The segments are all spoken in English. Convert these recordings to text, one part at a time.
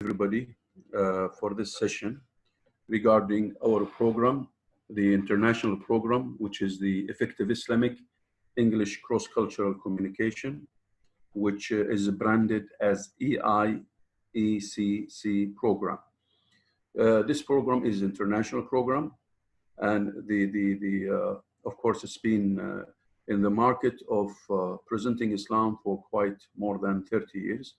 everybody for this session regarding our program, the international program, which is the Effective Islamic English Cross-Cultural Communication, which is branded as EIECC program. This program is an international program, and of course, it's been in the market of presenting Islam for quite more than 30 years.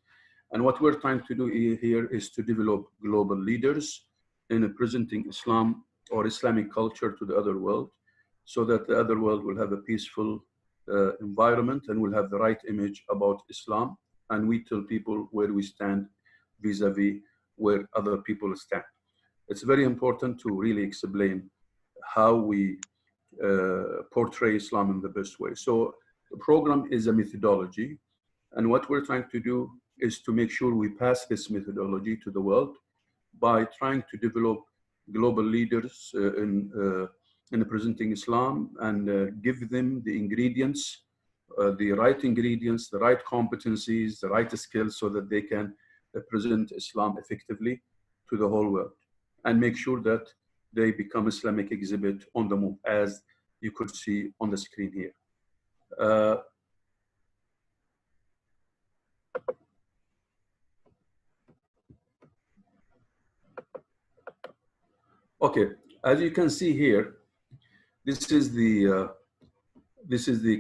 And what we're trying to do here is to develop global leaders in presenting Islam or Islamic culture to the other world, so that the other world will have a peaceful environment and will have the right image about Islam. And we tell people where we stand vis-a-vis where other people stand. It's very important to really explain how we portray Islam in the best way. So the program is a methodology, and what we're trying to do is to make sure we pass this methodology to the world by trying to develop global leaders in presenting Islam and give them the ingredients, the right ingredients, the right competencies, the right skills, so that they can present Islam effectively to the whole world and make sure that they become Islamic exhibit on the move, as you could see on the screen here. Okay, as you can see here, this is the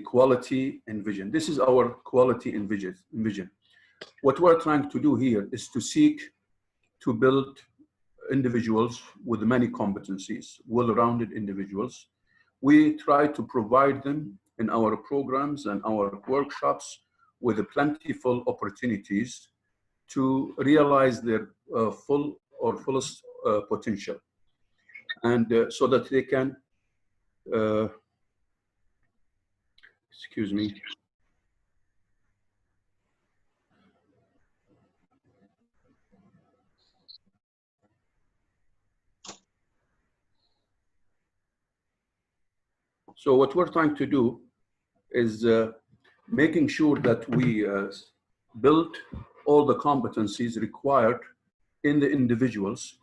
quality and vision. This is our quality and vision. What we're trying to do here is to seek to build individuals with many competencies, well-rounded individuals. We try to provide them in our programs and our workshops with plentiful opportunities to realize their fullest potential, and so that they can, excuse me. So what we're trying to do is making sure that we build all the competencies required in the individuals,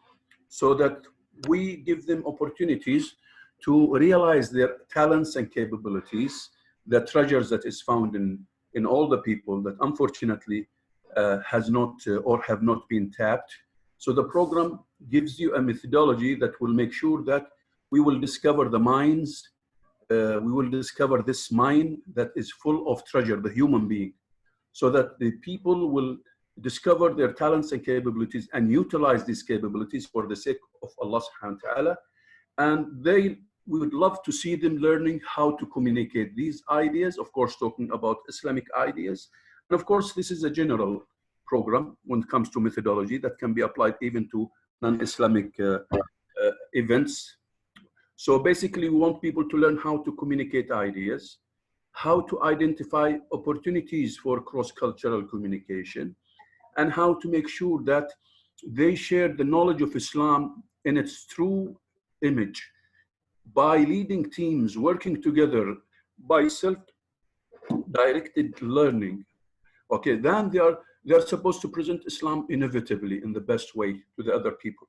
so that we give them opportunities to realize their talents and capabilities, the treasures that is found in all the people that unfortunately has not or have not been tapped. So the program gives you a methodology that will make sure that we will discover the minds, we will discover this mind that is full of treasure, the human being, so that the people will discover their talents and capabilities and utilize these capabilities for the sake of Allah subhanahu wa ta'ala. And we would love to see them learning how to communicate these ideas, of course, talking about Islamic ideas. And of course, this is a general program when it comes to methodology that can be applied even to non-Islamic events. So basically, we want people to learn how to communicate ideas, how to identify opportunities for cross-cultural communication, and how to make sure that they share the knowledge of Islam in its true image by leading teams, working together, by self-directed learning. Okay, then they are supposed to present Islam innovatively in the best way to the other people.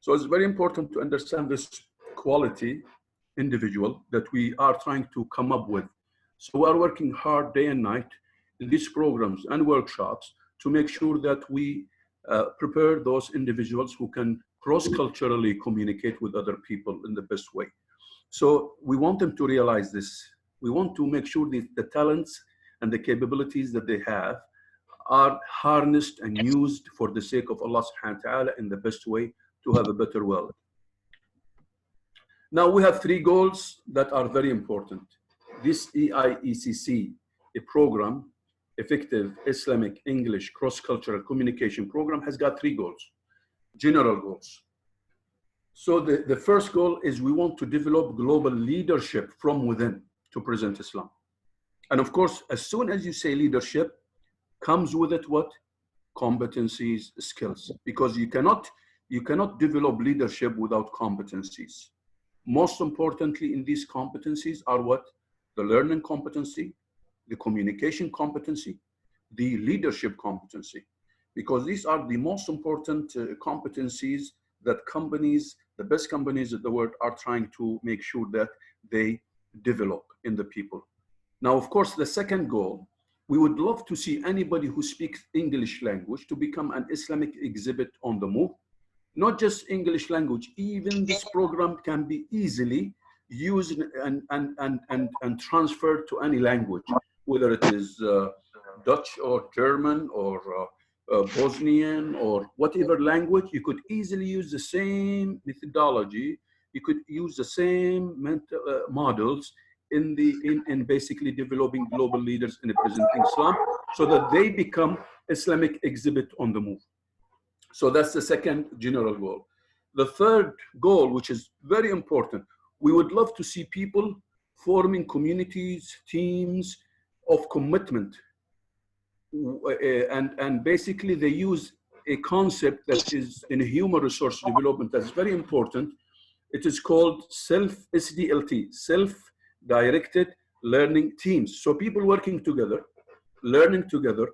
So it's very important to understand this quality individual that we are trying to come up with. So we are working hard day and night in these programs and workshops to make sure that we prepare those individuals who can cross-culturally communicate with other people in the best way. So we want them to realize this. We want to make sure that the talents and the capabilities that they have are harnessed and used for the sake of Allah subhanahu wa ta'ala in the best way to have a better world. Now we have three goals that are very important. This EIECC, a program, Effective Islamic English Cross-Cultural Communication Program, has got three goals, general goals. So the first goal is we want to develop global leadership from within to present Islam. And of course, as soon as you say leadership, comes with it what? Competencies, skills, because you cannot develop leadership without competencies. Most importantly in these competencies are what? The learning competency, the communication competency, the leadership competency. because these are the most important competencies that companies, the best companies in the world, are trying to make sure that they develop in the people. Now, of course, the second goal, we would love to see anybody who speaks English language to become an Islamic exhibit on the move. Not just English language, even this program can be easily used and transferred to any language, whether it is Dutch or German or Bosnian or whatever language. You could easily use the same methodology. You could use the same mental models in basically developing global leaders in presenting Islam, so that they become Islamic exhibit on the move. So that's the second general goal. The third goal, which is very important, we would love to see people forming communities, teams of commitment. And basically they use a concept that is in human resource development that's very important. It is called SDLT, self-directed learning teams. So people working together, learning together,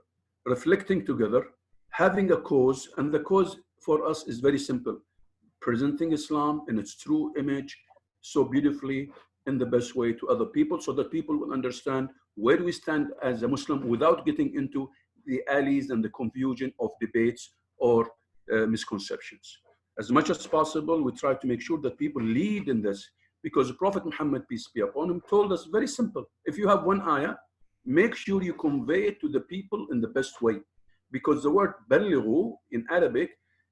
reflecting together, having a cause, and the cause for us is very simple: presenting Islam in its true image so beautifully in the best way to other people, so that people will understand where we stand as a Muslim without getting into the alleys and the confusion of debates or misconceptions. As much as possible, we try to make sure that people lead in this, because Prophet Muhammad, peace be upon him, told us very simple: if you have one ayah, make sure you convey it to the people in the best way. Because the word ballighu in Arabic,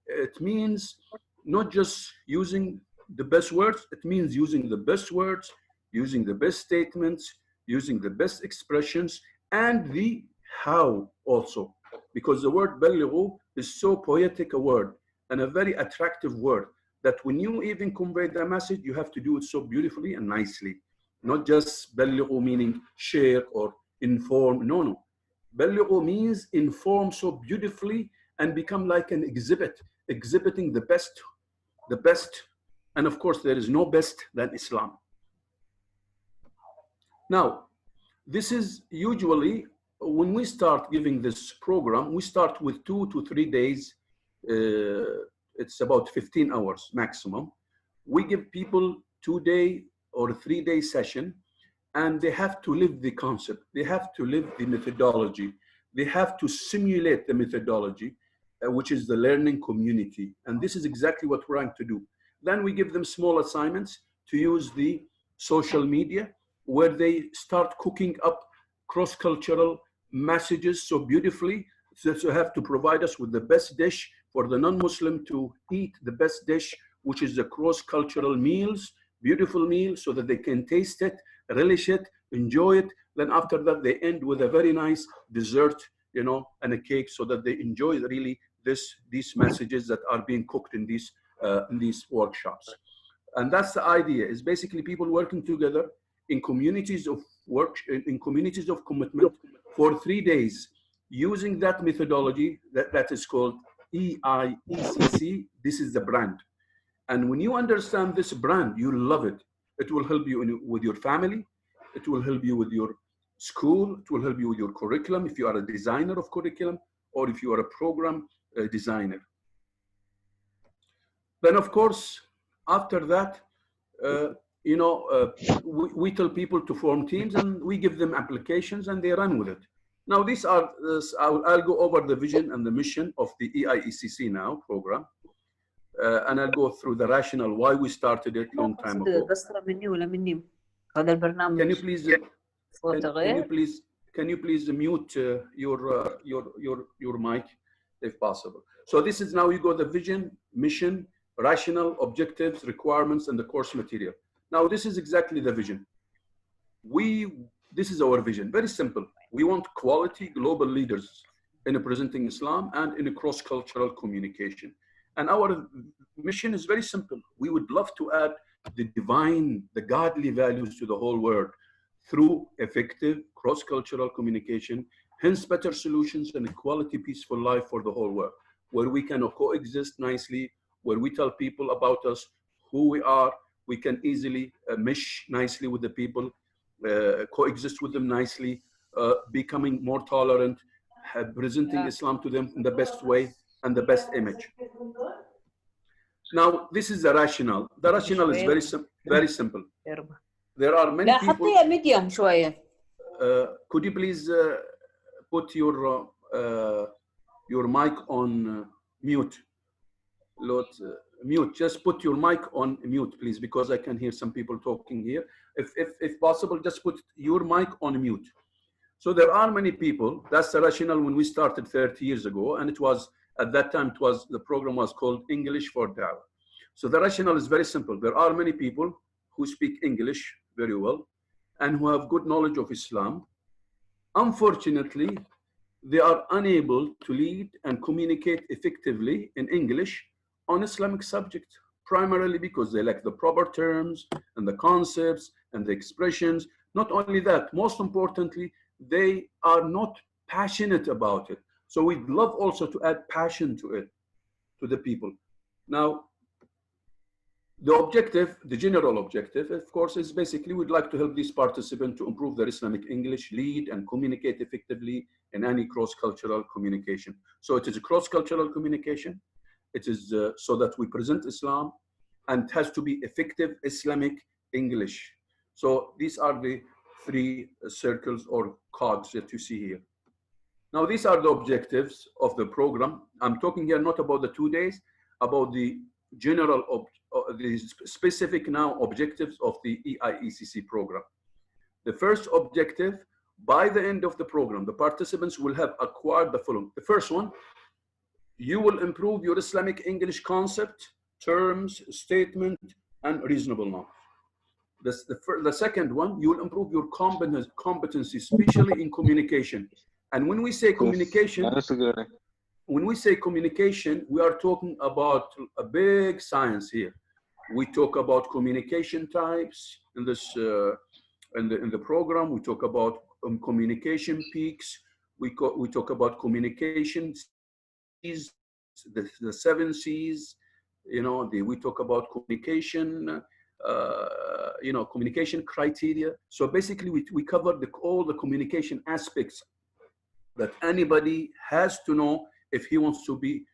it means not just using the best words, it means using the best words, using the best statements, using the best expressions, and the how also. Because the word ballighu is so poetic a word and a very attractive word that when you even convey the message, you have to do it so beautifully and nicely. Not just ballighu meaning share or inform, no. Ballighu means inform so beautifully and become like an exhibit, exhibiting the best, and of course there is no best than Islam. Now, this is usually, when we start giving this program, we start with 2 to 3 days. It's about 15 hours maximum. We give people 2-day or 3-day session, and they have to live the concept. They have to live the methodology. They have to simulate the methodology, which is the learning community. And this is exactly what we're trying to do. Then we give them small assignments to use the social media, where they start cooking up cross-cultural messages so beautifully. So you have to provide us with the best dish for the non-Muslim to eat, the best dish, which is the cross-cultural meals, beautiful meals, so that they can taste it, relish it, enjoy it. Then after that, they end with a very nice dessert, and a cake, so that they enjoy really these messages that are being cooked in these workshops. And that's the idea, is basically people working together in communities of work, in communities of commitment for 3 days, using that methodology that is called EIECC. This is the brand. And when you understand this brand, you love it. It will help you with your family. It will help you with your school. It will help you with your curriculum, if you are a designer of curriculum, or if you are a program designer. Then, of course, after that, we tell people to form teams, and we give them applications, and they run with it. Now, these are, I'll go over the vision and the mission of the EIECC now program. And I'll go through the rationale why we started it long time ago. Can you please mute your mic if possible? So this is now, you go the vision, mission, rationale, objectives, requirements, and the course material. Now this is exactly the vision. This is our vision, very simple. We want quality global leaders in presenting Islam and in a cross-cultural communication. And our mission is very simple. We would love to add the divine, the godly values to the whole world through effective cross-cultural communication, hence better solutions and a quality, peaceful life for the whole world, where we can coexist nicely, where we tell people about us, who we are. We can easily mesh nicely with the people, coexist with them nicely, becoming more tolerant, presenting Islam to them in the best way and the best image. Now, this is the rationale. The rationale is very simple. There are many people. لا حطيها medium شوية. Could you please put your mic on mute? Lord, mute. Just put your mic on mute, please, because I can hear some people talking here. If possible, just put your mic on mute. So there are many people. That's the rationale when we started 30 years ago, and it was at that time the program was called English for Dawah. So the rationale is very simple. There are many people who speak English very well and who have good knowledge of Islam. Unfortunately, they are unable to lead and communicate effectively in English on Islamic subjects, primarily because they lack the proper terms and the concepts and the expressions. Not only that, most importantly, they are not passionate about it. So we'd love also to add passion to it, to the people. Now, the objective, the general objective, of course, is basically we'd like to help these participants to improve their Islamic English, lead and communicate effectively in any cross-cultural communication. So it is a cross-cultural communication. It is so that we present Islam, and it has to be effective Islamic English. So these are the three circles or cogs that you see here. Now, these are the objectives of the program. I'm talking here not about the 2 days, about the general, the specific now objectives of the EIECC program. The first objective, by the end of the program, the participants will have acquired the following. The first one, you will improve your Islamic English concept, terms, statement, and reasonable knowledge. The second one, you will improve your competency, especially in communication. And when we say communication, we are talking about a big science here. We talk about communication types in this in the program. We talk about communication peaks. We talk about communication C's, the 7 C's. You know, we talk about communication. You know, communication criteria. So basically, we cover all the communication aspects that anybody has to know if he wants to be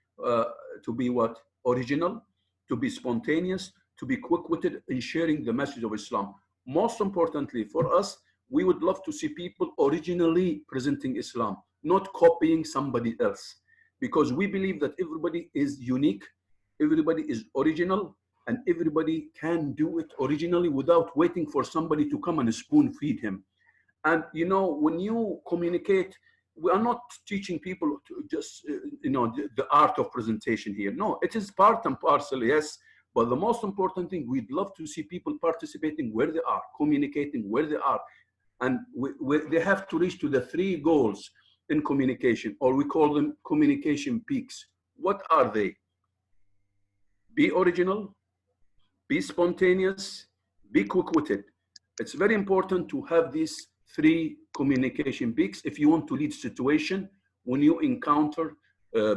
what? Original, to be spontaneous, to be quick-witted in sharing the message of Islam. Most importantly for us, we would love to see people originally presenting Islam, not copying somebody else, because we believe that everybody is unique, everybody is original, and everybody can do it originally without waiting for somebody to come and spoon feed him. And you know, when you communicate, we are not teaching people to just, you know, the art of presentation here. No, it is part and parcel, yes. But the most important thing, we'd love to see people participating where they are, communicating where they are. And they have to reach to the 3 goals in communication, or we call them communication peaks. What are they? Be original, be spontaneous, be quick-witted. It's very important to have these 3 communication peaks if you want to lead situation. When you encounter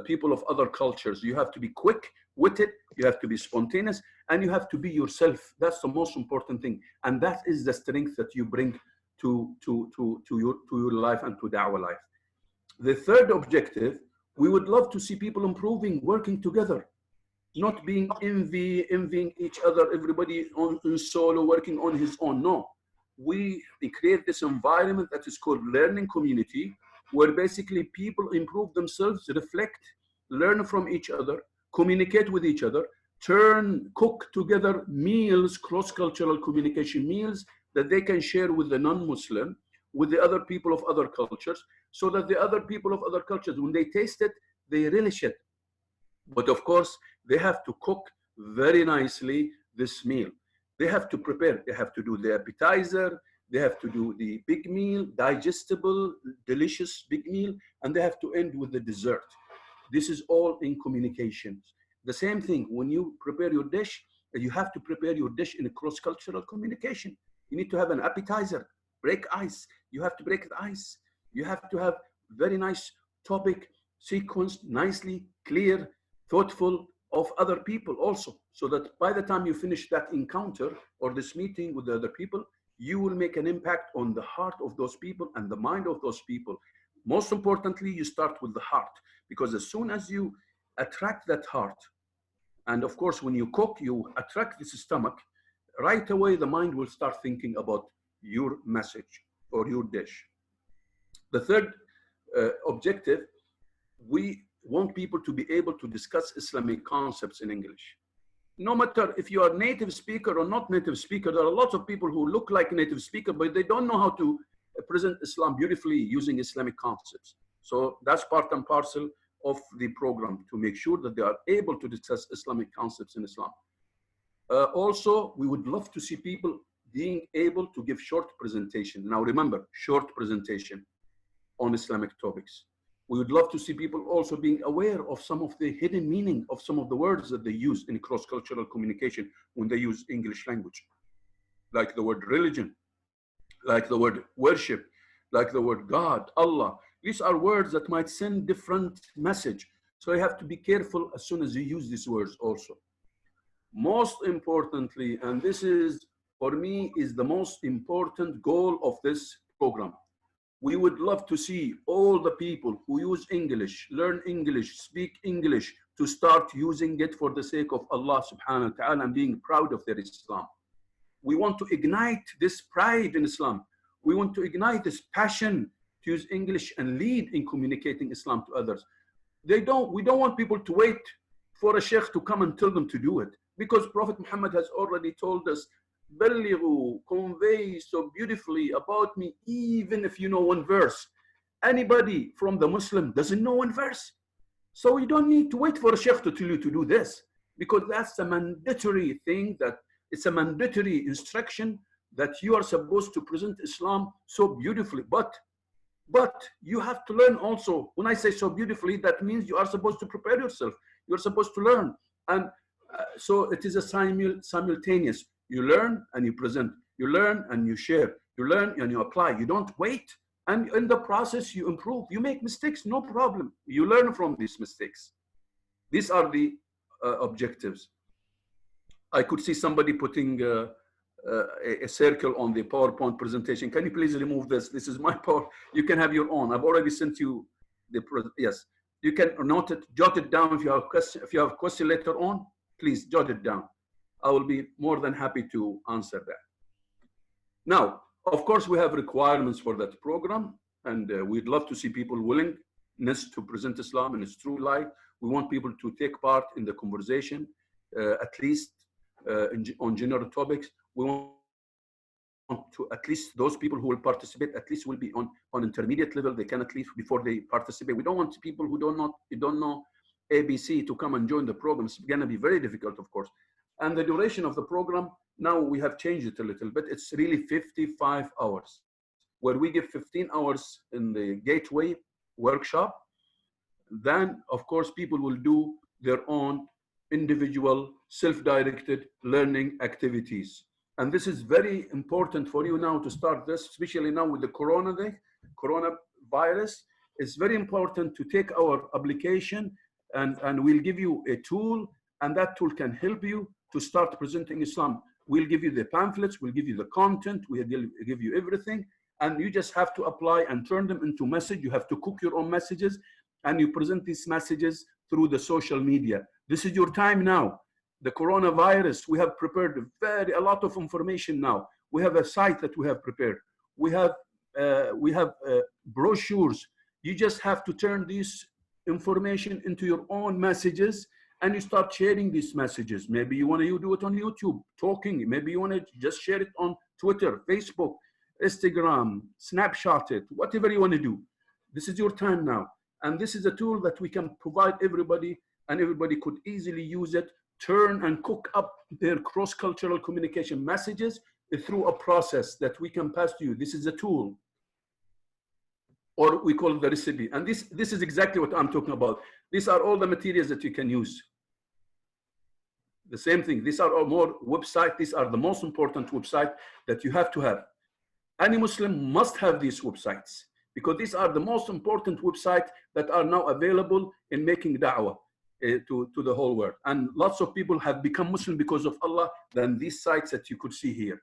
people of other cultures, you have to be quick-witted, you have to be spontaneous, and you have to be yourself. That's the most important thing, and that is the strength that you bring to your life and to Dawah life. The third objective, we would love to see people improving, working together, not being envying each other, everybody on solo, working on his own. No, we create this environment that is called learning community, where basically people improve themselves, reflect, learn from each other, communicate with each other, cook together meals, cross-cultural communication meals that they can share with the non-Muslim, with the other people of other cultures, so that the other people of other cultures, when they taste it, they relish it. But of course, they have to cook very nicely this meal. They have to prepare, they have to do the appetizer, they have to do the big meal, digestible, delicious big meal, and they have to end with the dessert. This is all in communications. The same thing, when you prepare your dish, you have to prepare your dish in a cross-cultural communication. You need to have an appetizer, break ice. You have to break the ice. You have to have very nice topic, sequenced, nicely, clear, thoughtful of other people also, so that by the time you finish that encounter or this meeting with the other people, you will make an impact on the heart of those people and the mind of those people. Most importantly, you start with the heart, because as soon as you attract that heart, and of course, when you cook, you attract this stomach, right away, the mind will start thinking about your message or your dish. The third objective, we want people to be able to discuss Islamic concepts in English. No matter if you are a native speaker or not native speaker, there are lots of people who look like a native speaker, but they don't know how to present Islam beautifully using Islamic concepts. So that's part and parcel of the program, to make sure that they are able to discuss Islamic concepts in Islam. Also, we would love to see people being able to give short presentation. Now remember, short presentation on Islamic topics. We would love to see people also being aware of some of the hidden meaning of some of the words that they use in cross-cultural communication when they use English language, like the word religion, like the word worship, like the word God, Allah. These are words that might send different message. So you have to be careful as soon as you use these words also. Most importantly, and this is, for me, is the most important goal of this program. We would love to see all the people who use English, learn English, speak English, to start using it for the sake of Allah subhanahu wa ta'ala and being proud of their Islam. We want to ignite this pride in Islam. We want to ignite this passion to use English and lead in communicating Islam to others. We don't want people to wait for a sheikh to come and tell them to do it, because Prophet Muhammad has already told us, Ballighu, convey so beautifully about me, even if you know one verse. Anybody from the Muslim doesn't know one verse. So you don't need to wait for a sheikh to tell you to do this, because that's a mandatory thing, that it's a mandatory instruction that you are supposed to present Islam so beautifully. But you have to learn also. When I say so beautifully, that means you are supposed to prepare yourself. You're supposed to learn. And so it is a simultaneous. You learn and you present. You learn and you share. You learn and you apply. You don't wait. And in the process, you improve. You make mistakes, no problem. You learn from these mistakes. These are the objectives. I could see somebody putting a circle on the PowerPoint presentation. Can you please remove this? This is my power. You can have your own. I've already sent you the, yes. You can note it, jot it down if you have a question. If you have a question later on, please jot it down. I will be more than happy to answer that. Now, of course, we have requirements for that program, and we'd love to see people willingness to present Islam in its true light. We want people to take part in the conversation, at least on general topics. We want to, at least those people who will participate, at least will be on intermediate level. They can at least, before they participate. We don't want people who don't know ABC to come and join the program. It's going to be very difficult, of course. And the duration of the program, now we have changed it a little bit. It's really 55 hours, where we give 15 hours in the gateway workshop. Then, of course, people will do their own individual self-directed learning activities. And this is very important for you now to start this, especially now with the coronavirus. It's very important to take our application, and we'll give you a tool, and that tool can help you to start presenting Islam. We'll give you the pamphlets, we'll give you the content, we'll give you everything, and you just have to apply and turn them into message. You have to cook your own messages, and you present these messages through the social media. This is your time now. The coronavirus, we have prepared a lot of information now. We have a site that we have prepared. We have brochures. You just have to turn this information into your own messages, and you start sharing these messages. Maybe you want to do it on YouTube, talking. Maybe you want to just share it on Twitter, Facebook, Instagram, snapshot it, whatever you want to do. This is your time now. And this is a tool that we can provide everybody, and everybody could easily use it, turn and cook up their cross-cultural communication messages through a process that we can pass to you. This is a tool, or we call it the recipe. And this is exactly what I'm talking about. These are all the materials that you can use. The same thing. These are all more websites. These are the most important websites that you have to have. Any Muslim must have these websites, because these are the most important websites that are now available in making da'wah to the whole world. And lots of people have become Muslim because of Allah than these sites that you could see here.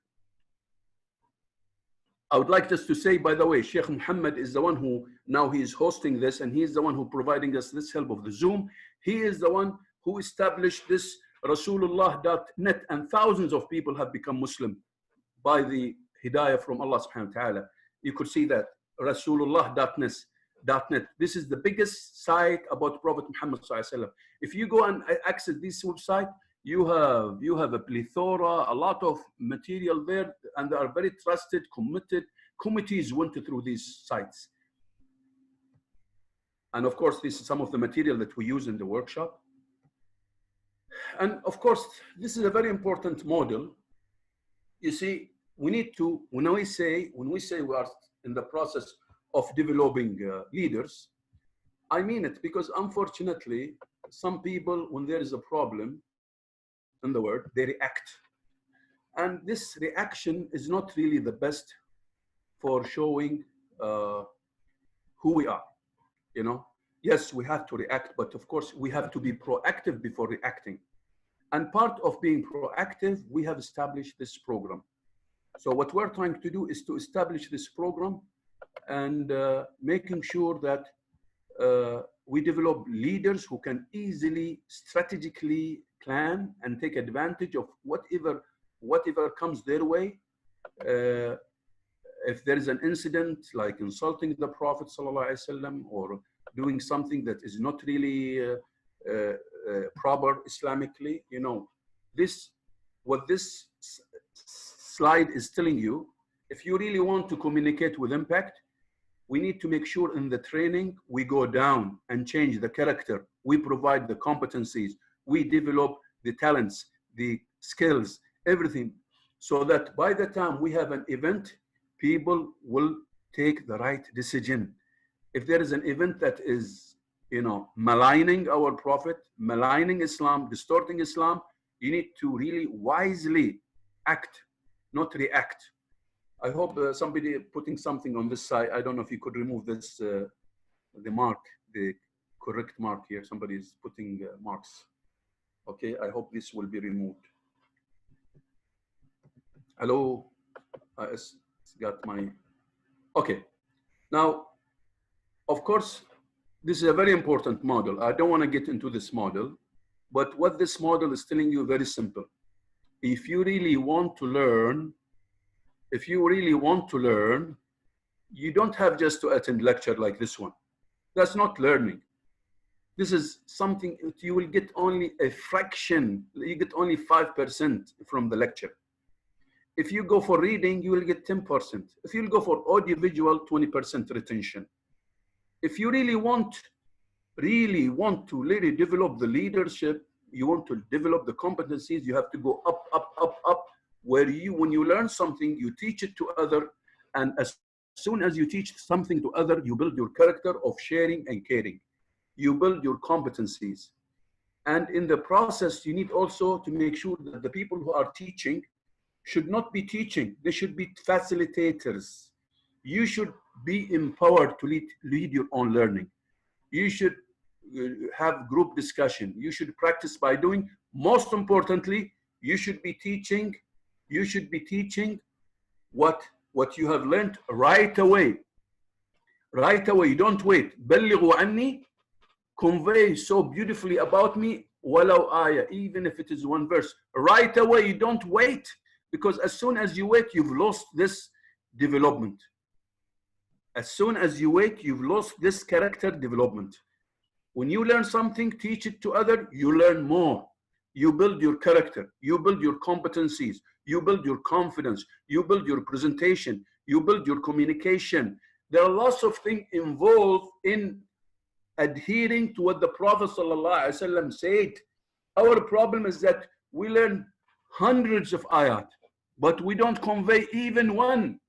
I would like just to say, by the way, Sheikh Muhammad is the one who now he is hosting this, and he is the one who providing us this help of the Zoom. He is the one who established this Rasulullah.net, and thousands of people have become Muslim by the hidayah from Allah subhanahu wa ta'ala. You could see that Rasulullah.net. This is the biggest site about Prophet Muhammad sallallahu alaihi wasallam. If you go and access this website, you have a plethora, a lot of material there, and they are very trusted, committed. Committees went through these sites. And of course, this is some of the material that we use in the workshop. And of course, this is a very important model. You see, we need to, when we say we are in the process of developing leaders, I mean it, because unfortunately, some people, when there is a problem in the world, they react. And this reaction is not really the best for showing who we are, you know. Yes, we have to react, but of course, we have to be proactive before reacting. And part of being proactive, we have established this program. So what we're trying to do is to establish this program and making sure that we develop leaders who can easily, strategically plan and take advantage of whatever comes their way. If there is an incident like insulting the Prophet ﷺ or doing something that is not really proper Islamically, you know, what this slide is telling you, if you really want to communicate with impact, we need to make sure in the training we go down and change the character. We provide the competencies, we develop the talents, the skills, everything, so that by the time we have an event, people will take the right decision. If there is an event that is, you know, maligning our Prophet, maligning Islam, distorting Islam, you need to really wisely act, not react. I hope somebody putting something on this side. I don't know if you could remove this, the mark, the correct mark here. Somebody is putting marks. Okay, I hope this will be removed. Hello, it's got my, okay. Now, of course, this is a very important model. I don't want to get into this model, but what this model is telling you very simple. If you really want to learn, you don't have just to attend lecture like this one. That's not learning. This is something that you will get only a fraction. You get only 5% from the lecture. If you go for reading, you will get 10%. If you go for audiovisual, 20% retention. If you really want to really develop the leadership, you want to develop the competencies, you have to go up, up, up, up, where when you learn something, you teach it to other, and as soon as you teach something to other, you build your character of sharing and caring. You build your competencies. And in the process, you need also to make sure that the people who are teaching should not be teaching, they should be facilitators. You should be empowered to lead your own learning. You should have group discussion. You should practice by doing. Most importantly, you should be teaching what you have learned right away. Right away, you don't wait. بلغوا عني, convey so beautifully about me, walau ayah, even if it is one verse. Right away, you don't wait, because as soon as you wait, you've lost this development. As soon as you wait, you've lost this character development. When you learn something, teach it to others, you learn more. You build your character, you build your competencies, you build your confidence, you build your presentation, you build your communication. There are lots of things involved in adhering to what the Prophet ﷺ said. Our problem is that we learn hundreds of ayat, but we don't convey even one.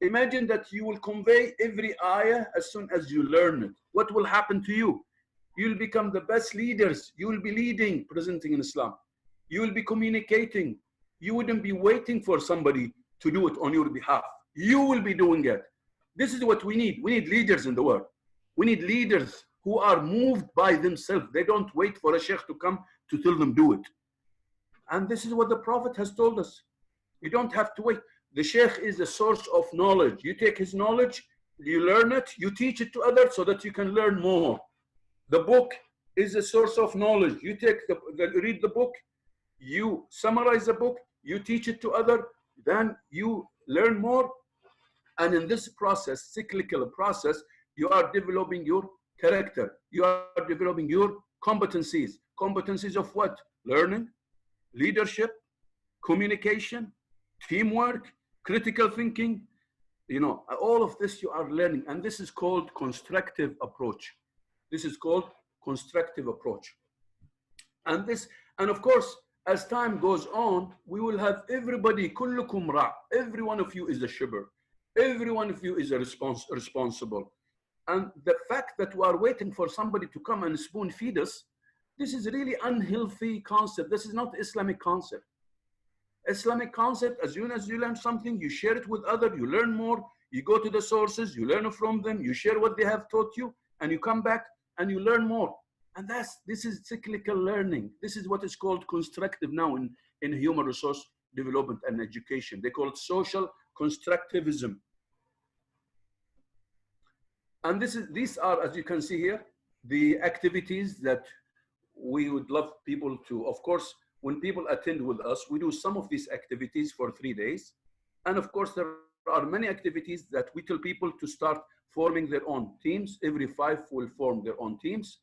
Imagine that you will convey every ayah as soon as you learn it. What will happen to you? You'll become the best leaders. You will be leading, presenting in Islam. You will be communicating. You wouldn't be waiting for somebody to do it on your behalf. You will be doing it. This is what we need. We need leaders in the world. We need leaders who are moved by themselves. They don't wait for a sheikh to come to tell them do it. And this is what the Prophet has told us. You don't have to wait. The sheikh is the source of knowledge. You take his knowledge, you learn it, you teach it to others so that you can learn more. The book is a source of knowledge. You take read the book, you summarize the book, you teach it to others, then you learn more. And in this process, cyclical process, you are developing your character. You are developing your competencies. Competencies of what? Learning, leadership, communication, teamwork, critical thinking. All of this you are learning. And this is called constructive approach. This is called constructive approach. And of course, as time goes on, we will have everybody, kullukum ra'. Every one of you is a shibr. Every one of you is a responsible. And the fact that we are waiting for somebody to come and spoon feed us, this is really unhealthy concept. This is not Islamic concept. Islamic concept, as soon as you learn something, you share it with others, you learn more, you go to the sources, you learn from them, you share what they have taught you, and you come back and you learn more. And this is cyclical learning. This is what is called constructive now in human resource development and education. They call it social constructivism. And these are, as you can see here, the activities that we would love people to, of course, when people attend with us, we do some of these activities for 3 days. And of course, there are many activities that we tell people to start forming their own teams. Every 5 will form their own teams,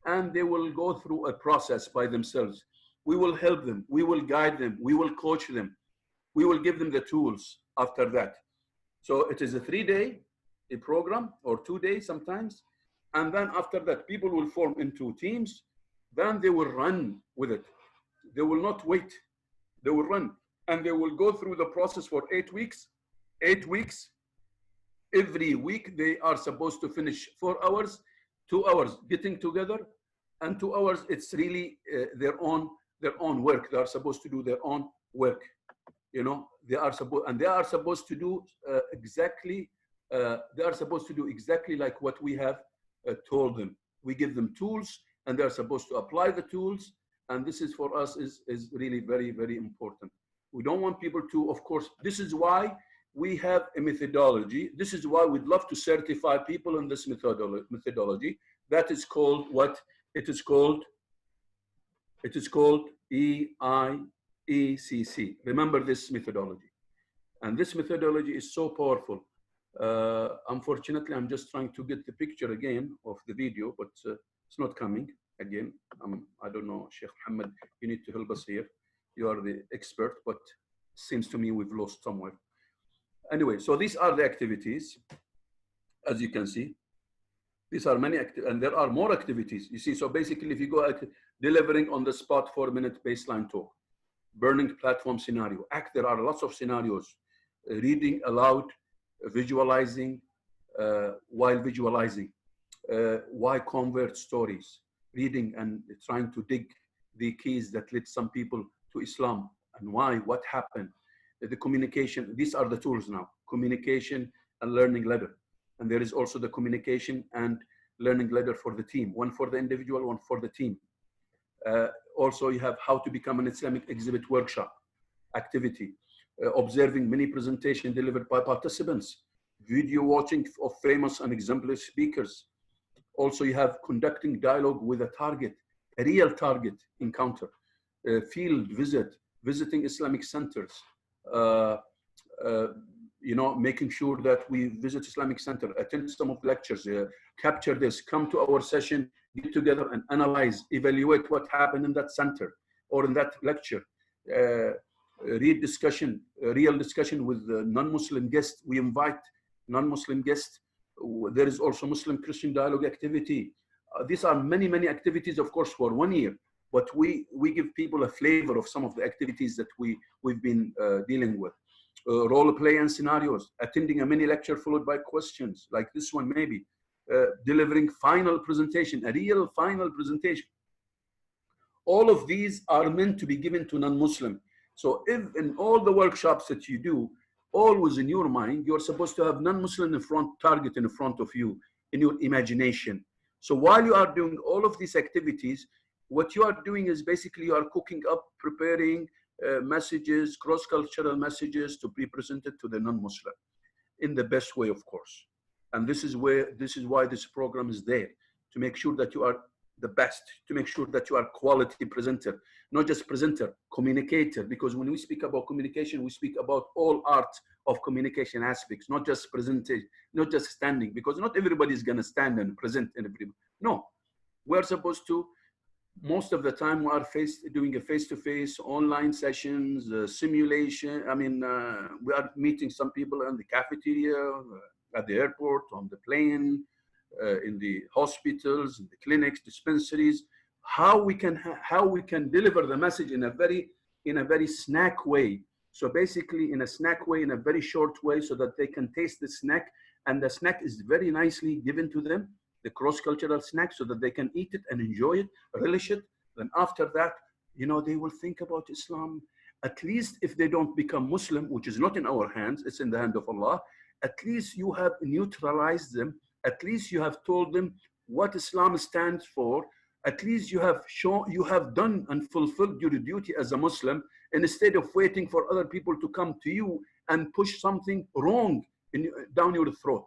and they will go through a process by themselves. We will help them, we will guide them, we will coach them, we will give them the tools after that. So it is a 3-day program, or 2 days sometimes. And then after that, people will form into teams. Then they will run with it. They will not wait. They will run. And they will go through the process for 8 weeks. 8 weeks. Every week, they are supposed to finish 4 hours, 2 hours getting together. And 2 hours, it's really their own work. They are supposed to do their own work. They are supposed to do exactly like what we have told them. We give them tools, and they're supposed to apply the tools. And this is, for us, is really very, very important. We don't want people to, of course, this is why we have a methodology. This is why we'd love to certify people in this methodology. That is called what? It is called EIECC. Remember this methodology. And this methodology is so powerful. Unfortunately, I'm just trying to get the picture again of the video, but it's not coming again. I don't know, Sheikh Muhammad, you need to help us here. You are the expert, but it seems to me we've lost somewhere. Anyway, so these are the activities, as you can see. These are many, and there are more activities. You see, so basically, if you go at delivering on the spot 4-minute baseline talk, burning platform scenario, there are lots of scenarios, reading aloud, visualizing, while visualizing, why convert stories, reading and trying to dig the keys that led some people to Islam and why, what happened, the communication. These are the tools now, communication and learning letter. And there is also the communication and learning letter for the team, one for the individual, one for the team. Also, you have how to become an Islamic exhibit workshop activity, observing many presentations delivered by participants, video watching of famous and exemplary speakers. Also, you have conducting dialogue with a target, a real target encounter, field visit, visiting Islamic centers, making sure that we visit Islamic center, attend some of the lectures, capture this, come to our session, get together and analyze, evaluate what happened in that center or in that lecture. Read discussion, real discussion with non-Muslim guests. We invite non-Muslim guests. There is also Muslim-Christian dialogue activity. These are many, many activities, of course, for 1 year, but we give people a flavor of some of the activities that we've been dealing with. Role play and scenarios, attending a mini lecture followed by questions, like this one maybe, delivering final presentation, a real final presentation. All of these are meant to be given to non-Muslim. So if in all the workshops that you do, always in your mind, you're supposed to have non-Muslim target in front of you, in your imagination. So while you are doing all of these activities, what you are doing is basically you are cooking up, preparing, messages, cross-cultural messages to be presented to the non-Muslim in the best way, of course. And this is why this program is there, to make sure that you are the best, to make sure that you are quality presenter, not just presenter, communicator. Because when we speak about communication, we speak about all art of communication aspects, not just presentation, not just standing, because not everybody is going to stand and present in every. No, we're supposed to. Most of the time, we are doing a face-to-face online sessions, simulation. I mean, we are meeting some people in the cafeteria, at the airport, on the plane, in the hospitals, in the clinics, dispensaries. How we can deliver the message in a very snack way. So basically, in a snack way, in a very short way, so that they can taste the snack, and the snack is very nicely given to them, the cross-cultural snack, so that they can eat it and enjoy it, relish it. Then after that, they will think about Islam. At least if they don't become Muslim, which is not in our hands, it's in the hand of Allah, at least you have neutralized them. At least you have told them what Islam stands for. At least you have done and fulfilled your duty as a Muslim, instead of waiting for other people to come to you and push something wrong down your throat.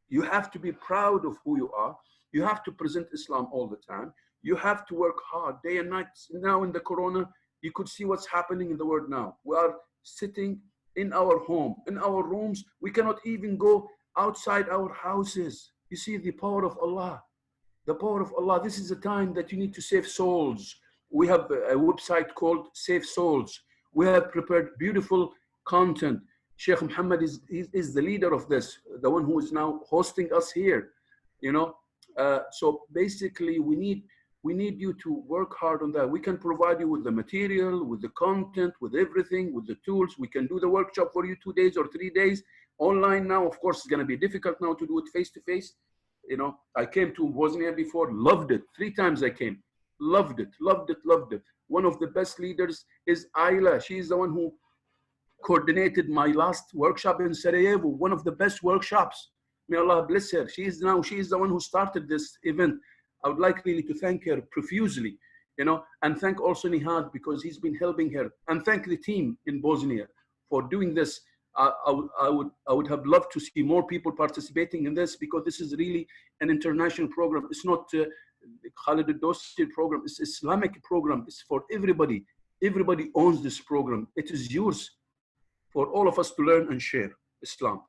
You have to be proud of who you are. You have to present Islam all the time. You have to work hard day and night. Now in the Corona, you could see what's happening in the world now. We are sitting in our home, in our rooms. We cannot even go outside our houses. You see the power of Allah. The power of Allah. This is a time that you need to save souls. We have a website called Save Souls. We have prepared beautiful content. Sheikh Muhammad is the leader of this, the one who is now hosting us here. So basically, we need you to work hard on that. We can provide you with the material, with the content, with everything, with the tools. We can do the workshop for you 2 days or 3 days. Online now, of course, it's going to be difficult now to do it face to face. I came to Bosnia before, loved it. 3 times I came, loved it, loved it, loved it. One of the best leaders is Ayla. She's the one who coordinated my last workshop in Sarajevo, one of the best workshops. May Allah bless her. She is the one who started this event. I would like really to thank her profusely, and thank also Nihad, because he's been helping her, and thank the team in Bosnia for doing this. I would have loved to see more people participating in this, because this is really an international program. It's not Khalid al-Dosti program. It's Islamic program. It's for everybody. Everybody owns this program. It is yours for all of us to learn and share Islam.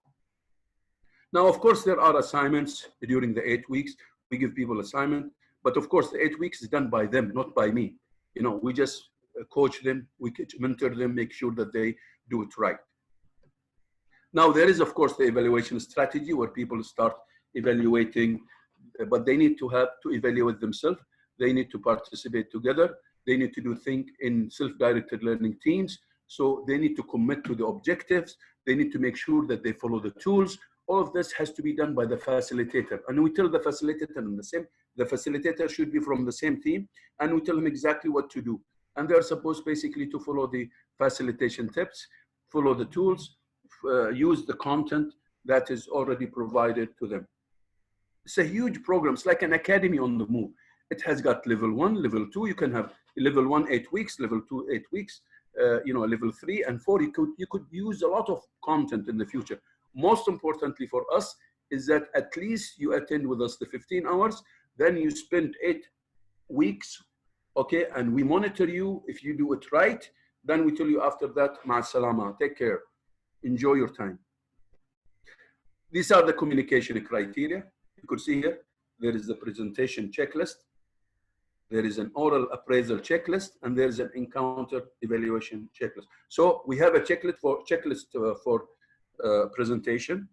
Now, of course, there are assignments during the 8 weeks. We give people assignment, but of course, the 8 weeks is done by them, not by me. We just coach them, we mentor them, make sure that they do it right. Now, there is, of course, the evaluation strategy where people start evaluating, but they need to evaluate themselves. They need to participate together. They need to do things in self-directed learning teams. So they need to commit to the objectives. They need to make sure that they follow the tools. All of this has to be done by the facilitator. And we tell the facilitator the facilitator should be from the same team, and we tell them exactly what to do. And they're supposed basically to follow the facilitation tips, follow the tools, use the content that is already provided to them. It's a huge program. It's like an academy on the move. It has got level 1, level 2. You can have level 1, 8 weeks, level 2, 8 weeks, level 3 and 4. You could use a lot of content in the future. Most importantly for us is that at least you attend with us the 15 hours, then you spend 8 weeks, okay? And we monitor you. If you do it right, then we tell you after that, ma salama, take care, enjoy your time. These are the communication criteria. You could see here, there is the presentation checklist, there is an oral appraisal checklist, and there is an encounter evaluation checklist. So we have a checklist for presentation,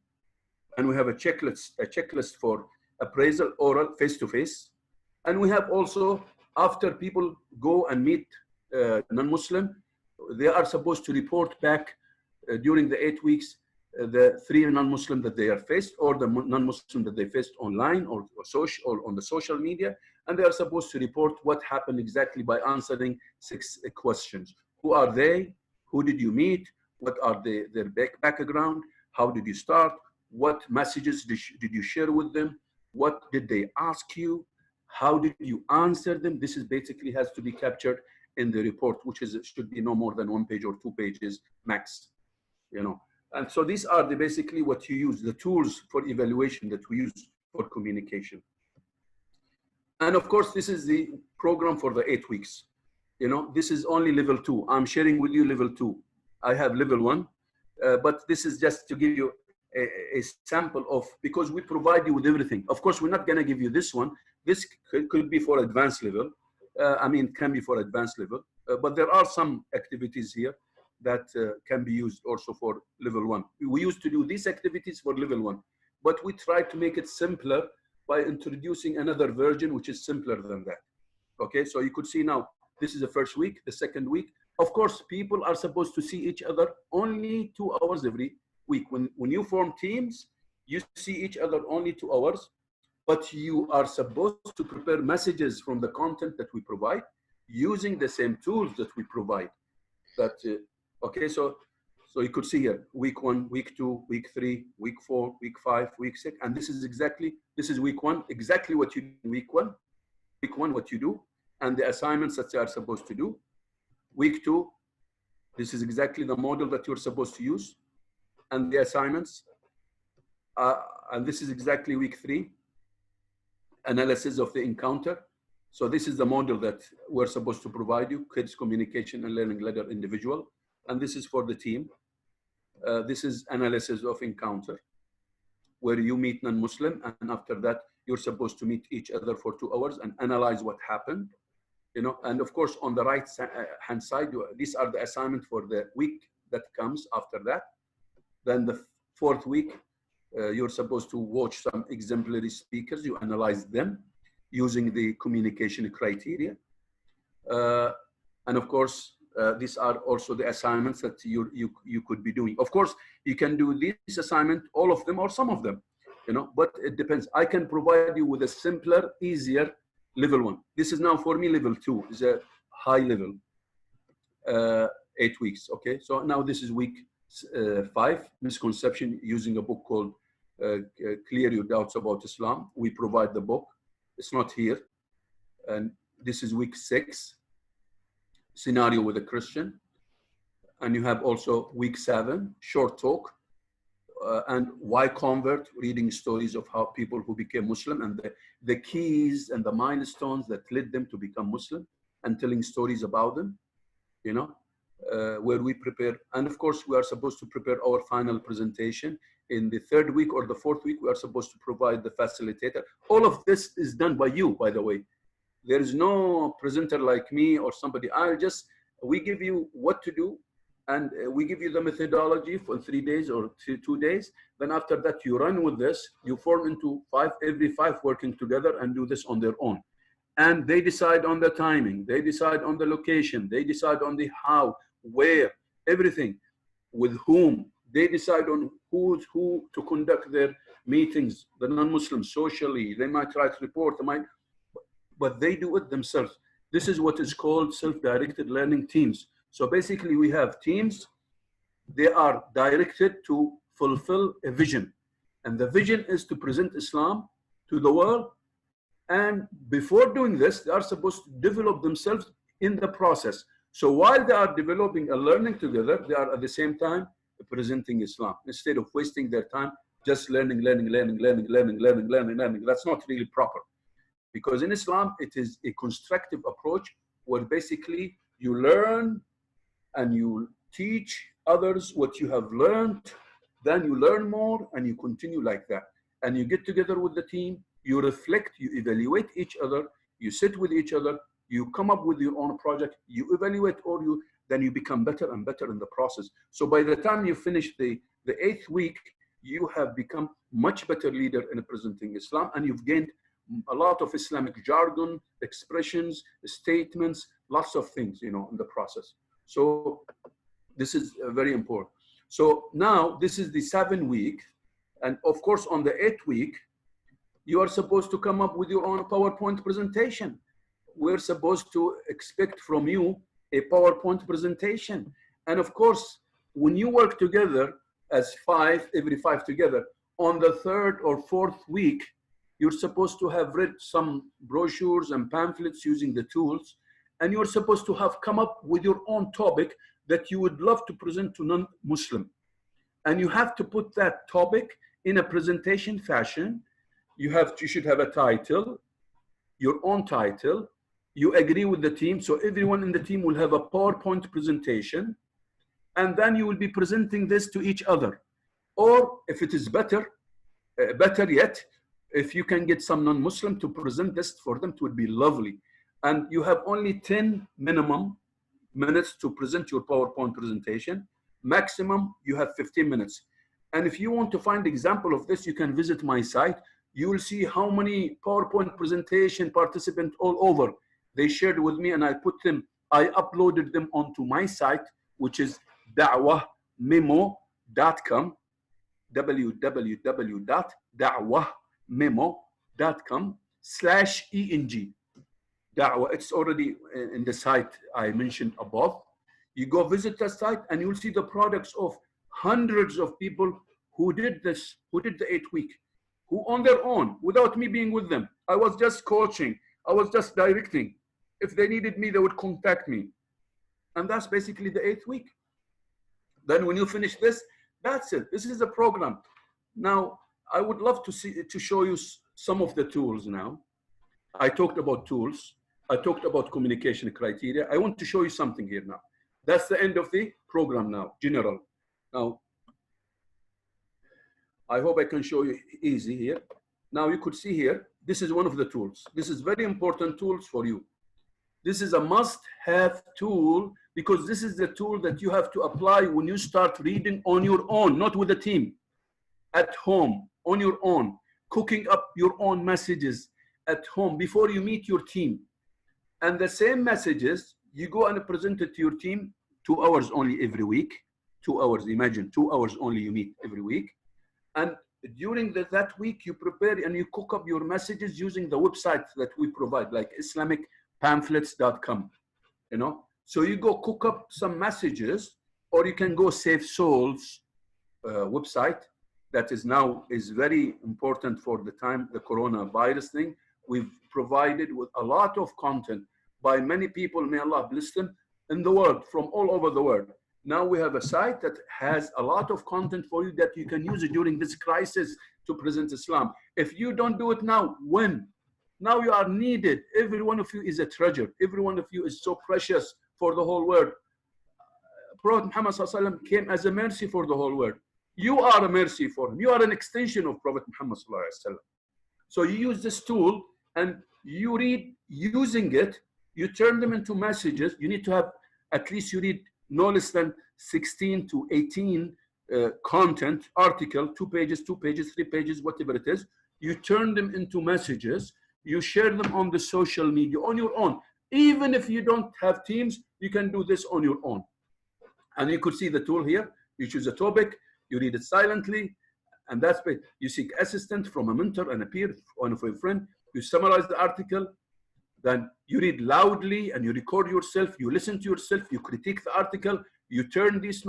and we have a checklist for appraisal, oral, face-to-face, and we have also, after people go and meet non-Muslim, they are supposed to report back during the 8 weeks the 3 non-Muslim that they are faced, or the non-Muslim that they faced online or on the social media, and they are supposed to report what happened exactly by answering 6 questions. Who are they? Who did you meet? What are their background? How did you start? What messages did you share with them? What did they ask you? How did you answer them? This is basically has to be captured in the report, which is should be no more than 1 page or 2 pages max, you know. And so these are the basically what you use, the tools for evaluation that we use for communication. And of course, this is the program for the 8 weeks. You know, this is only level 2. I'm sharing with you level 2. I have level 1, but this is just to give you a sample of, because we provide you with everything. Of course, we're not going to give you this one. This could be for advanced level. I mean, can be for advanced level, but there are some activities here that can be used also for level 1. We used to do these activities for level 1, but we try to make it simpler by introducing another version, which is simpler than that. Okay, so you could see now, this is the first week, the second week. Of course, people are supposed to see each other only 2 hours every week. When you form teams, you see each other only 2 hours, but you are supposed to prepare messages from the content that we provide using the same tools that we provide. That okay, so you could see here, week 1, week 2, week 3, week 4, week 5, week 6, and this is week 1, exactly what you do in week 1, what you do, and the assignments that you are supposed to do. Week 2, this is exactly the model that you're supposed to use, and the assignments, and this is exactly week 3, analysis of the encounter. So this is the model that we're supposed to provide you, kids communication and learning ladder individual, and this is for the team. This is analysis of encounter, where you meet non-Muslim, and after that, you're supposed to meet each other for 2 hours and analyze what happened, you know. And of course, on the right hand side, these are the assignment for the week that comes after that. Then the 4th week, you're supposed to watch some exemplary speakers. You analyze them using the communication criteria. And of course, these are also the assignments that you could be doing. Of course, you can do this assignment, all of them or some of them, you know, but it depends. I can provide you with a simpler, easier level 1. This is now for me level 2, is a high level, 8 weeks. Okay, so now this is week 5, misconception, using a book called Clear Your Doubts About Islam. We provide the book. It's not here. And this is week 6, scenario with a Christian. And you have also week 7, short talk, and why convert, reading stories of how people who became Muslim and the keys and the milestones that led them to become Muslim, and telling stories about them, you know, where we prepare. And of course, we are supposed to prepare our final presentation. In the 3rd week or the 4th week, we are supposed to provide the facilitator. All of this is done by you, by the way. There is no presenter like me or somebody. We give you what to do, and we give you the methodology for 3 days or 2 days. Then after that, you run with this. You form into 5, every 5 working together and do this on their own. And they decide on the timing. They decide on the location. They decide on the how, where, everything, with whom. They decide on who to conduct their meetings, the non-Muslims socially. They might write report, but they do it themselves. This is what is called self-directed learning teams. So basically, we have teams. They are directed to fulfill a vision. And the vision is to present Islam to the world. And before doing this, they are supposed to develop themselves in the process. So while they are developing and learning together, they are at the same time presenting Islam, instead of wasting their time just learning. That's not really proper. Because in Islam, it is a constructive approach where basically you learn and you teach others what you have learned, then you learn more and you continue like that. And you get together with the team, you reflect, you evaluate each other, you sit with each other, you come up with your own project, you evaluate, then you become better and better in the process. So by the time you finish the 8th week, you have become much better leader in presenting Islam, and you've gained a lot of Islamic jargon, expressions, statements, lots of things, you know, in the process. So this is very important. So now this is the 7th week. And of course, on the 8th week, you are supposed to come up with your own PowerPoint presentation. We're supposed to expect from you a PowerPoint presentation. And of course, when you work together as 5, every 5 together, on the 3rd or 4th week, you're supposed to have read some brochures and pamphlets using the tools, and you're supposed to have come up with your own topic that you would love to present to non-Muslim. And you have to put that topic in a presentation fashion. You should have a title, your own title. You agree with the team, so everyone in the team will have a PowerPoint presentation, and then you will be presenting this to each other. Or if it is better yet, if you can get some non-Muslim to present this for them, it would be lovely. And you have only 10 minimum minutes to present your PowerPoint presentation. Maximum, you have 15 minutes. And if you want to find example of this, you can visit my site. You will see how many PowerPoint presentation participants all over they shared with me, and I uploaded them onto my site, which is da'wahmemo.com, www.da'wahmemo.com/ENG. Da'wah, it's already in the site I mentioned above. You go visit the site and you'll see the products of hundreds of people who did the 8-week, who on their own, without me being with them. I was just coaching, I was just directing. If they needed me, they would contact me. And that's basically the 8th week. Then when you finish this, that's it. This is a program. Now, I would love to show you some of the tools now. I talked about tools. I talked about communication criteria. I want to show you something here now. That's the end of the program now, general. Now, I hope I can show you easy here. Now you could see here, this is one of the tools. This is very important tools for you. This is a must-have tool because this is the tool that you have to apply when you start reading on your own, not with a team, at home, on your own, cooking up your own messages at home before you meet your team. And the same messages, you go and present it to your team 2 hours only every week. 2 hours, imagine 2 hours only you meet every week. And during that week, you prepare and you cook up your messages using the website that we provide, like IslamicPamphlets.com, you know. So you go cook up some messages, or you can go Save Souls website that is very important for the coronavirus thing. We've provided with a lot of content by many people, may Allah bless them, in the world, from all over the world. Now we have a site that has a lot of content for you that you can use it during this crisis to present Islam. If you don't do it now, when? Now you are needed. Every one of you is a treasure. Every one of you is so precious for the whole world. Prophet Muhammad ﷺ came as a mercy for the whole world. You are a mercy for him. You are an extension of Prophet Muhammad ﷺ. So you use this tool and you read using it, you turn them into messages. You need to have, at least you read no less than 16 to 18 content, article, 2 pages, 3 pages, whatever it is. You turn them into messages. You share them on the social media on your own. Even if you don't have teams, you can do this on your own. And you could see the tool here. You choose a topic, you read it silently, and that's it. You seek assistance from a mentor and a peer, one of your friend. You summarize the article, then you read loudly and you record yourself, you listen to yourself, you critique the article, you turn these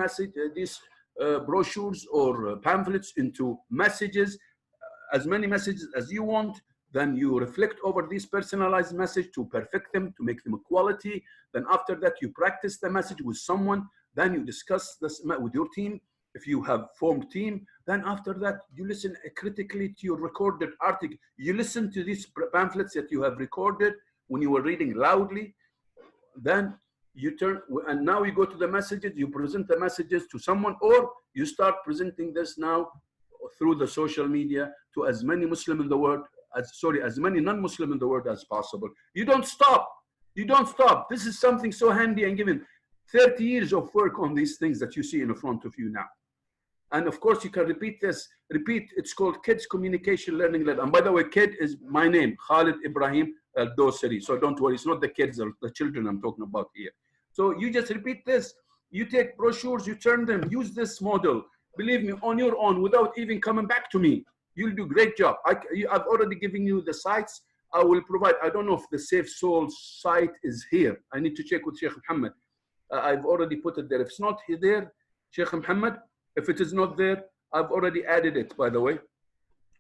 brochures or pamphlets into messages, as many messages as you want. Then you reflect over these personalized message to perfect them, to make them quality. Then after that, you practice the message with someone. Then you discuss this with your team. If you have formed team, then after that, you listen critically to your recorded article. You listen to these pamphlets that you have recorded when you were reading loudly. Then you turn, and now you go to the messages, you present the messages to someone, or you start presenting this now through the social media to as many Muslim in the world, as many non-Muslim in the world as possible. You don't stop. You don't stop. This is something so handy and given 30 years of work on these things that you see in front of you now. And of course, you can repeat this. It's called Kids Communication Learning Lab. And by the way, kid is my name, Khalid Ibrahim Al-Dosari. So don't worry, it's not the kids or the children I'm talking about here. So you just repeat this. You take brochures, you turn them, use this model. Believe me, on your own, without even coming back to me. You'll do a great job. I've already given you the sites. I will provide, I don't know if the Safe Souls site is here. I need to check with Sheikh Muhammad. I've already put it there. If it's not there, Sheikh Muhammad, if it is not there, I've already added it, by the way.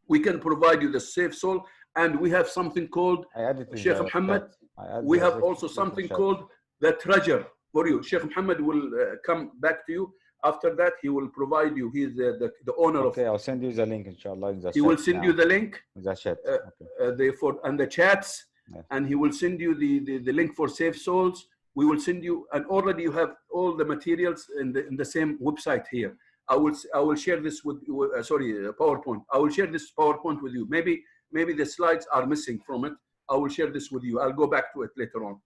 We can provide you the Safe Soul, and we have something called Sheikh Muhammad. We have also something called the treasure for you. Sheikh Muhammad will come back to you. After that, he will provide you. He's the owner of. Okay, I'll send you the link, inshallah. In the he will send you the link. The chat. And the chats, and he will send you the link for Safe Souls. We will send you, and already you have all the materials in the same website here. I will share this with PowerPoint. I will share this PowerPoint with you. Maybe the slides are missing from it. I will share this with you. I'll go back to it later on.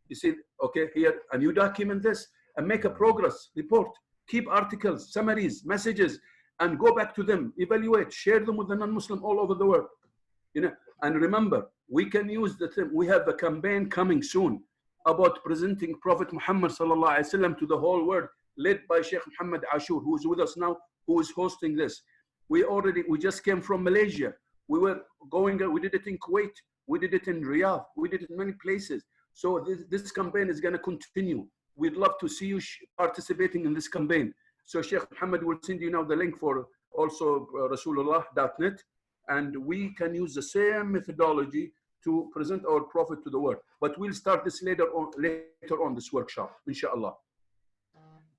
You see, okay, here, and you document this and make a progress report. Keep articles, summaries, messages, and go back to them, evaluate, share them with the non-Muslim all over the world. You know, and remember, we can use the term. We have a campaign coming soon about presenting Prophet Muhammad sallallahu alaihi wasallam to the whole world, led by Sheikh Muhammad Ashur, who is with us now, who is hosting this. We just came from Malaysia. We did it in Kuwait, we did it in Riyadh, we did it in many places. So this campaign is going to continue. We'd love to see you participating in this campaign. So Sheikh Muhammad will send you now the link for also Rasulullah.net, and we can use the same methodology to present our Prophet to the world. But we'll start this later on this workshop, inshallah.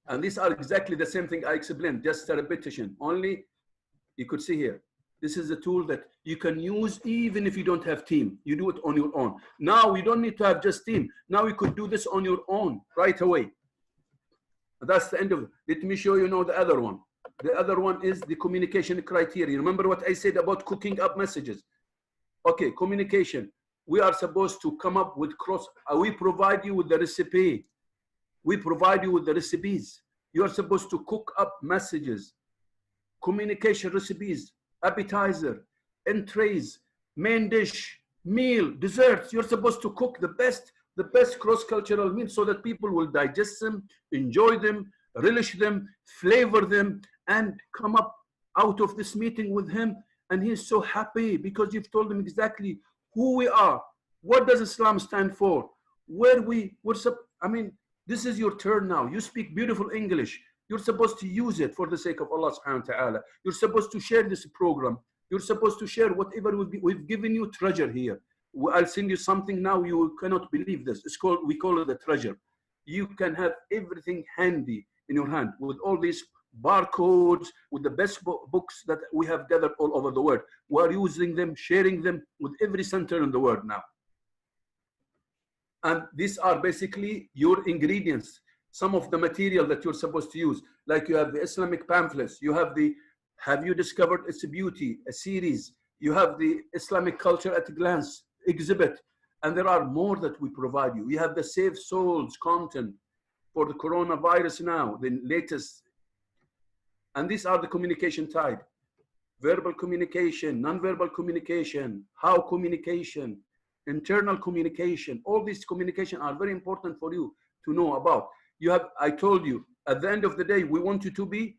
And these are exactly the same thing I explained, just a repetition. Only you could see here. This is a tool that you can use even if you don't have team. You do it on your own. Now you don't need to have just team. Now you could do this on your own right away. That's the end of it. Let me show you now the other one. The other one is the communication criteria. Remember what I said about cooking up messages? Okay, communication. We are supposed to come up with we provide you with the recipe. We provide you with the recipes. You are supposed to cook up messages, communication recipes, appetizer, entrees, main dish, meal, desserts. You're supposed to cook the best cross-cultural meal so that people will digest them, enjoy them, relish them, flavor them, and come up out of this meeting with him. And he's so happy because you've told him exactly who we are. What does Islam stand for? This is your turn now. You speak beautiful English. You're supposed to use it for the sake of Allah subhanahu wa ta'ala. You're supposed to share this program. You're supposed to share whatever we've given you treasure here. I'll send you something now. You cannot believe this. We call it the treasure. You can have everything handy in your hand with all these barcodes, with the best books that we have gathered all over the world. We are using them, sharing them with every center in the world now. And these are basically your ingredients, some of the material that you're supposed to use. Like you have the Islamic pamphlets, you have the Have You Discovered Its Beauty, a series, you have the Islamic Culture at a Glance exhibit, and there are more that we provide you. You have the Save Souls content for the coronavirus now, the latest. And these are the communication type: verbal communication, non-verbal communication, how communication, internal communication. All these communication are very important for you to know about. I told you, at the end of the day, we want you to be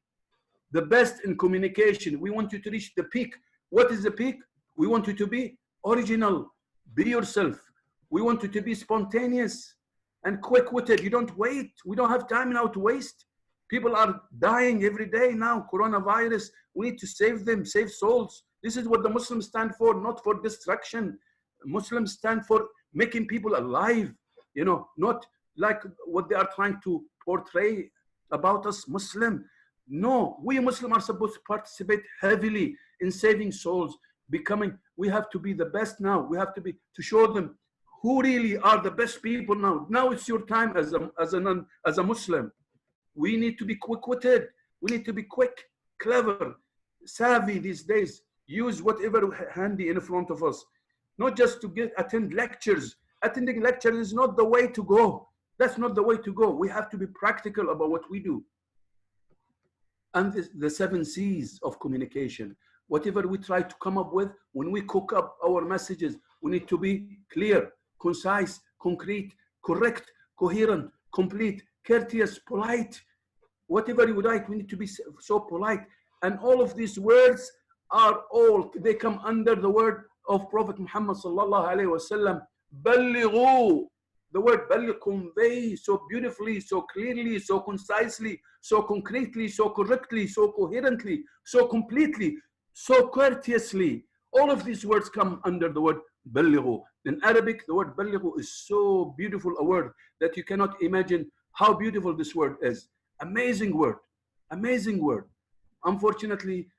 the best in communication. We want you to reach the peak. What is the peak? We want you to be original, be yourself. We want you to be spontaneous and quick-witted. You don't wait. We don't have time now to waste. People are dying every day now, coronavirus. We need to save them, save souls. This is what the Muslims stand for, not for destruction. Muslims stand for making people alive, not like what they are trying to portray about us Muslim. No, we Muslims are supposed to participate heavily in saving souls, we have to be the best now. We have to show them who really are the best people now. Now it's your time as a Muslim. We need to be quick-witted. We need to be quick, clever, savvy these days. Use whatever handy in front of us. Not just to attend lectures. Attending lectures is not the way to go. That's not the way to go. We have to be practical about what we do. And the 7 C's of communication. Whatever we try to come up with, when we cook up our messages, we need to be clear, concise, concrete, correct, coherent, complete, courteous, polite. Whatever you write, we need to be so polite. And all of these words they come under the word of Prophet Muhammad sallallahu alaihi wasallam. Ballighu. The word balligh, convey so beautifully, so clearly, so concisely, so concretely, so correctly, so coherently, so completely, so courteously. All of these words come under the word ballighu. In Arabic, the word بلغوا is so beautiful a word that you cannot imagine how beautiful this word is. Amazing word, amazing word. Unfortunately,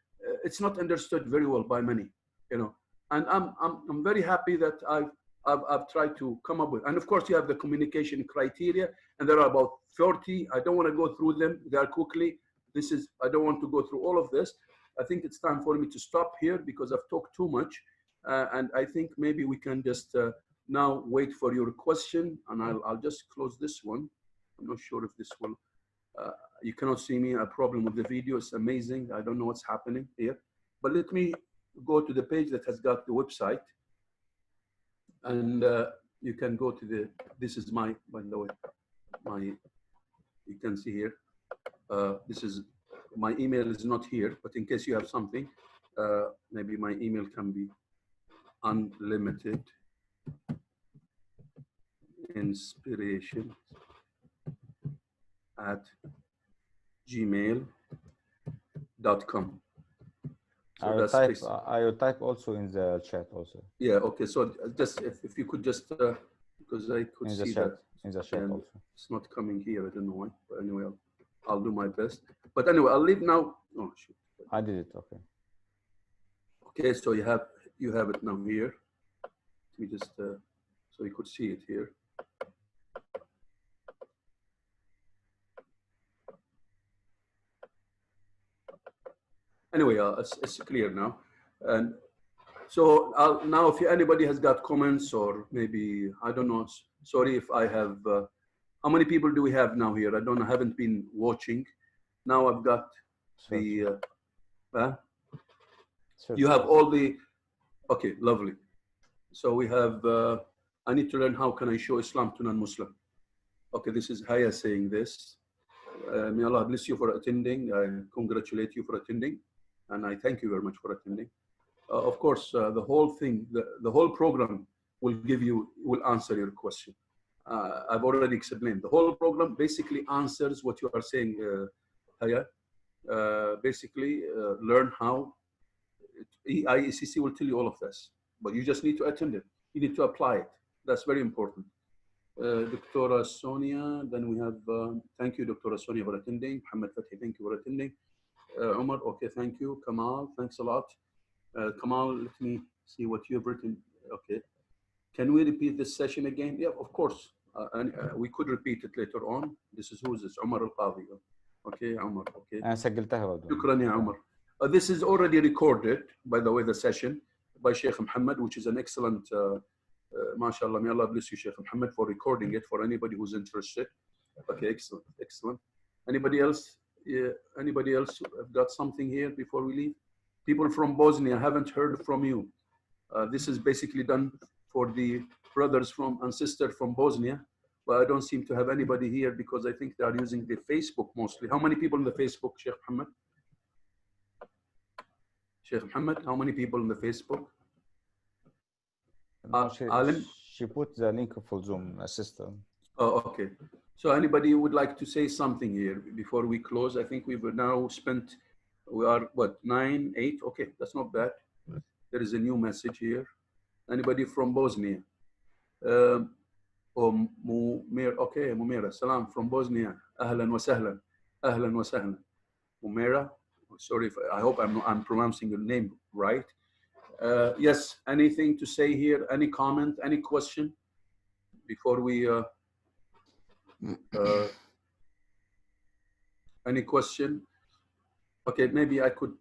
it's not understood very well by many, you know. And I'm very happy that I've tried to come up with. And of course, you have the communication criteria, and there are about 30. I don't want to go through them there quickly. I don't want to go through all of this. I think it's time for me to stop here because I've talked too much. And I think maybe we can just now wait for your question, and I'll just close this one. I'm not sure if this will. You cannot see me. A problem with the video. It's amazing. I don't know what's happening here. But let me go to the page that has got the website. And you can go to the, this is my, by the way, you can see here. This is, my email is not here, but in case you have something, maybe my email can be unlimited inspiration @gmail.com. So I will type also in the chat also. Yeah, okay. So just if you could just, because I could see that in the chat also. It's not coming here. I don't know why. But anyway, I'll do my best. But anyway, I'll leave now. Oh, shoot. I did it. Okay. Okay, so you have it now here. Let me just so you could see it here. Anyway, it's clear now. And so now, if anybody has got comments or maybe, I don't know, sorry if I have, how many people do we have now here? I don't know, I haven't been watching. Now I've got the, you have all the, okay, lovely. So we have, I need to learn how can I show Islam to non-Muslim. Okay, this is Haya saying this. May Allah bless you for attending. I congratulate you for attending. And I thank you very much for attending. Of course, the whole thing, the whole program will answer your question. I've already explained. The whole program basically answers what you are saying, Haya. Basically, learn how. EIECC will tell you all of this, but you just need to attend it. You need to apply it. That's very important. Dr. Sonia, then we have, thank you, Dr. Sonia, for attending. Muhammad Fathi, thank you for attending. Omar, okay, thank you. Kamal, thanks a lot. Kamal, let me see what you've written. Okay. Can we repeat this session again? Yeah, of course. And we could repeat it later on. This is who's this? Omar Al-Qadi. Okay, Omar. Okay. Shukran, ya Omar. This is already recorded, by the way, the session by Sheikh Muhammad, which is an excellent, mashallah, may Allah bless you, Sheikh Muhammad, for recording it for anybody who's interested. Okay, excellent, excellent. Anybody else? Yeah, anybody else have got something here before we leave? People from Bosnia, I haven't heard from you. This is basically done for the brothers and sisters from Bosnia, but I don't seem to have anybody here because I think they are using the Facebook mostly. How many people in the Facebook, Sheikh Muhammad? Sheikh Muhammad, how many people in the Facebook? She put the link for Zoom, assistant. Oh, okay. So anybody would like to say something here before we close? I think we've now spent, we are what, 9, 8? Okay, that's not bad. There is a new message here. Anybody from Bosnia? Okay, Mumira, salam from Bosnia. Ahlan wa sahlan. Ahlan wa sahlan. Mumira, sorry if I hope I'm pronouncing your name right. Yes, anything to say here? Any comment? Any question before we? Any question? Okay, maybe I could